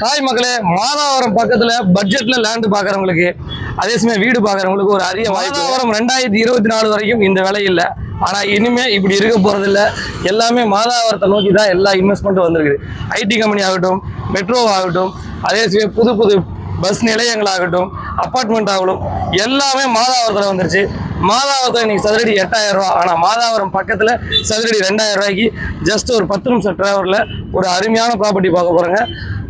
Hi மக்களே, மாதாவரம் பக்கத்துல பட்ஜெட்ல லேண்ட் பாக்குறவங்களுக்கு, அதே சமயம் வீடு பாக்குறவங்களுக்கு ஒரு அரிய வாய்ப்பு. மாதாவரம் 2024 வரைக்கும் இந்த விலை இல்லை. ஆனா இனிமே இப்படி இருக்க போறது இல்லை. எல்லாமே மாதாவரத்தை நோக்கி தான் எல்லா இன்வெஸ்ட்மெண்ட்டும் வந்திருக்கு. ஐடி கம்பெனி ஆகட்டும், மெட்ரோ ஆகட்டும், அதே சமயம் புது புது பஸ் நிலையங்களாகட்டும், அப்பார்ட்மெண்ட் ஆகட்டும், எல்லாமே மாதாவரத்தில் வந்துருச்சு. மாதாவரத்தில் இன்னைக்கு சதுரடி 8000 ரூபா. ஆனால் மாதாவரம் பக்கத்தில் சதுரடி 2000 ரூபாய்க்கு ஜஸ்ட் ஒரு 10 நிமிஷம் டிராவலில் ஒரு அருமையான ப்ராப்பர்ட்டி பார்க்க போகிறோங்க.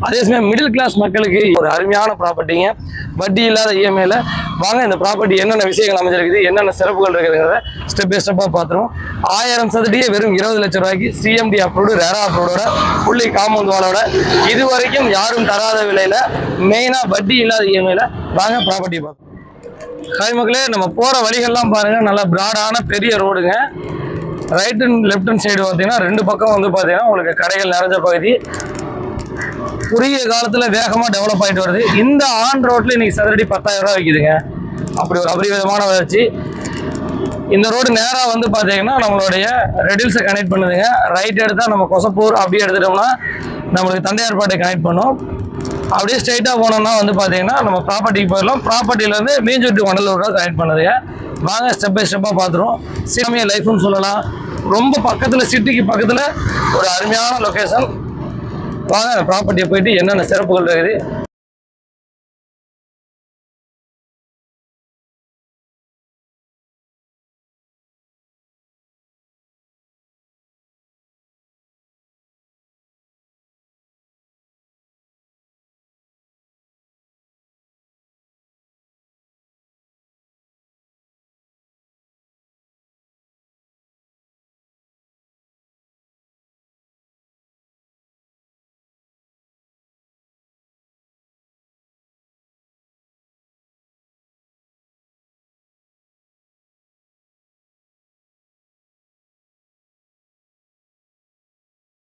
அதே சமயம் மிடில் கிளாஸ் மக்களுக்கு ஒரு அருமையான ப்ராப்பர்ட்டிங்க, வட்டி இல்லாத இஎம்ஐல. வாங்க இந்த ப்ராப்பர்ட்டி என்னென்ன விஷயங்கள் அமைஞ்சிருக்குது, என்னென்ன சிறப்புகள் இருக்குதுங்கிறத ஸ்டெப் பை ஸ்டெப்பாக பார்த்துருவோம். 1000 சதுரடியே வெறும் 20 லட்சம் ரூபாய்க்கு சிஎம்டி அப்ரூவ்டு, ரெரா அப்ரூவோட, புள்ளி காம்பவுண்ட் வாலோட, இது வரைக்கும் யாரும் தராத விலையில், மெயினாக வட்டி இல்லாத இஎம்ஐல வாங்க ப்ராப்பர்ட்டி பார்ப்போம். ஹாய் மக்களே, நம்ம போகிற வழிகள்லாம் பாருங்கள், நல்லா பிராடான பெரிய ரோடுங்க. Right and left hand side பார்த்தீங்கன்னா ரெண்டு பக்கம் வந்து பார்த்தீங்கன்னா உங்களுக்கு கடைகள் நிறைஞ்ச பகுதி. குறுகிய காலத்தில் வேகமாக டெவலப் ஆகிட்டு வருது. இந்த ஆன் ரோட்டில் இன்னைக்கு சதுரடி 10,000 ரூபா வைக்குதுங்க. அப்படி ஒரு அபரிவிதமான வளர்ச்சி. இந்த ரோடு நேராக வந்து பார்த்தீங்கன்னா நம்மளுடைய ரெடில்ஸை கனெக்ட் பண்ணுதுங்க. ரைட் எடுத்தால் நம்ம கொசப்பூர் அப்படியே எடுத்துட்டோம்னா நம்மளுக்கு தண்டையார்பாட்டை கனெக்ட் பண்ணும். அப்படியே ஸ்ட்ரைட்டாக போனோம்னா வந்து பார்த்தீங்கன்னா நம்ம ப்ராப்பர்ட்டிக்கு போயிடலாம். ப்ராப்பர்ட்டிலேருந்து மீஞ்சூட்டி வண்டலூர் கனெக்ட் பண்ணுதுங்க. வாங்க ஸ்டெப் பை ஸ்டெப்பாக பார்த்துருவோம். சிஎம்ஏ லைஃப்னு சொல்லலாம். ரொம்ப பக்கத்தில், சிட்டிக்கு பக்கத்தில் ஒரு அருமையான லொக்கேஷன். வாங்க ப்ராப்பர்ட்டியை போயிட்டு என்னென்ன சிறப்புகள் இருக்குது.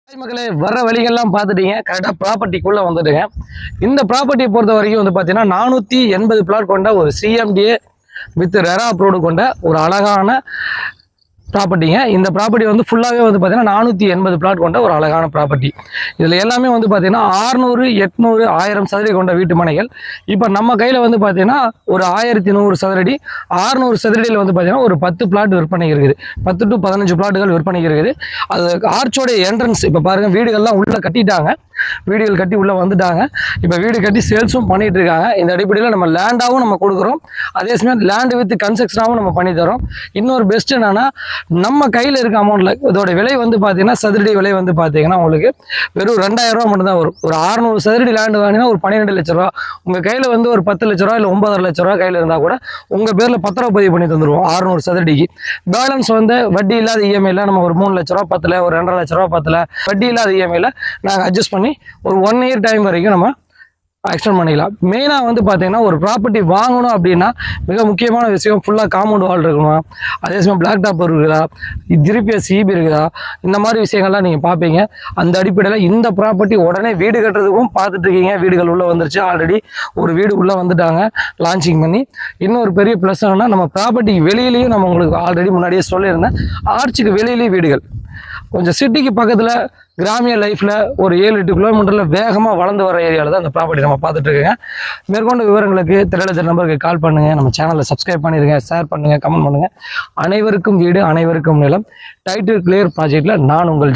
மக்களே, வர வழிகள்லாம் பார்த்துட்டீங்க. கரெக்டாக ப்ராப்பர்ட்டிக்குள்ளே வந்துட்டுங்க. இந்த ப்ராப்பர்ட்டியை பொறுத்த வரைக்கும் வந்து பார்த்தீங்கன்னா 480 பிளாட் கொண்ட ஒரு சிஎம்டிஏ வித் ரெரா அப்ரூவ்டு கொண்ட ஒரு அழகான ப்ராப்பர்ட்டிங்க. இந்த ப்ராப்பர்ட்டி வந்து ஃபுல்லாகவே வந்து பார்த்தீங்கன்னா 480 பிளாட் கொண்ட ஒரு அழகான ப்ராப்பர்ட்டி. இதில் எல்லாமே வந்து பார்த்தீங்கன்னா 600, 800, 1000 சதுரடி கொண்ட வீட்டு மனைகள். இப்போ நம்ம கையில் வந்து பார்த்தீங்கன்னா ஒரு 1100 சதுரடி, 600 சதுரடியில் வந்து பார்த்தீங்கன்னா ஒரு 10 பிளாட் விற்பனை இருக்குது. 10 to 15 பிளாட்டுகள் விற்பனை இருக்குது. அது ஆர்ச்சோடைய என்ட்ரன்ஸ் இப்போ பாருங்கள், வீடுகள்லாம் உள்ளே கட்டிட்டாங்க. வீடுகள் கட்டி உள்ளே வந்துட்டாங்க. இப்போ வீடு கட்டி சேல்ஸும் பண்ணிட்டு இருக்காங்க. இந்த அடிப்படையில் நம்ம லேண்டாகவும் நம்ம கொடுக்குறோம். அதே சமயம் லேண்டு வித் கன்ஸ்ட்ரக்ஷனாகவும் நம்ம பண்ணி தரோம். இன்னொரு பெஸ்ட் என்னன்னா, நம்ம கையில் இருக்க அமௌண்ட்டில் இதோட விலை வந்து பார்த்தீங்கன்னா சதுரடி விலை வந்து பார்த்தீங்கன்னா உங்களுக்கு வெறும் 2000 ரூபா மட்டும் தான் வரும். ஒரு 600 சதுரடி லேண்டு வாங்கினா ஒரு 12 லட்ச ரூபா. உங்கள் கையில் வந்து ஒரு 10 லட்ச ரூபா இல்லை 9 லட்ச ரூபா கையில் இருந்தால் கூட உங்கள் பேரில் பத்திரப்பதிவு பதிவு பண்ணி தந்துடுவோம் 600 சதுரடிக்கு. பேலன்ஸ் வந்து வட்டி இல்லாத இஎம்ஐயில் நம்ம ஒரு 3 லட்ச ரூபா பத்தில், ஒரு 2.5 லட்ச ரூபா பத்தில் வட்டி இல்லாத இஎம்ஐயில் நாங்கள் அட்ஜஸ்ட் பண்ணி ஒரு 1 இயர் டைம் வரைக்கும் நம்ம எக்ஸ்டெண்ட் பண்ணிக்கலாம். மெயினாக வந்து பார்த்தீங்கன்னா ஒரு ப்ராப்பர்ட்டி வாங்கணும் அப்படின்னா மிக முக்கியமான விஷயம் ஃபுல்லாக காம்பவுண்ட் வால் இருக்கணும். அதே சமயம் பிளாக் டாப் இருக்குதா, திருப்பிய சிபி இருக்குதா, இந்த மாதிரி விஷயங்கள்லாம் நீங்கள் பார்ப்பீங்க. அந்த அடிப்படையில் இந்த ப்ராப்பர்ட்டி உடனே வீடு கட்டுறதுக்கும் பார்த்துட்டு இருக்கீங்க. வீடுகள் உள்ளே வந்துருச்சு. ஆல்ரெடி ஒரு வீடு உள்ளே வந்துட்டாங்க லான்ச்சிங் பண்ணி. இன்னொரு பெரிய ப்ளஸ் என்னன்னா, நம்ம ப்ராப்பர்ட்டிக்கு வெளியிலையும் நம்ம உங்களுக்கு ஆல்ரெடி முன்னாடியே சொல்லியிருந்தேன், ஆர்ச்சுக்கு வெளியிலேயும் வீடுகள். கொஞ்சம் சிட்டிக்கு பக்கத்தில் கிராமிய லைஃப்பில் ஒரு 7-8 கிலோமீட்டரில் வேகமாக வளர்ந்து வர ஏரியாவில் தான் அந்த ப்ராப்பர்ட்டி நம்ம பார்த்துட்டு இருக்கோங்க. மேற்கொண்ட விவரங்களுக்கு திரையில நம்பருக்கு கால் பண்ணுங்கள். நம்ம சேனலை சப்ஸ்கிரைப் பண்ணிடுங்க, ஷேர் பண்ணுங்கள், கமெண்ட் பண்ணுங்கள். அனைவருக்கும் வீடு, அனைவருக்கும் நிலம். டைட்டில் கிளியர் ப்ராஜெக்டில் நான் உங்கள்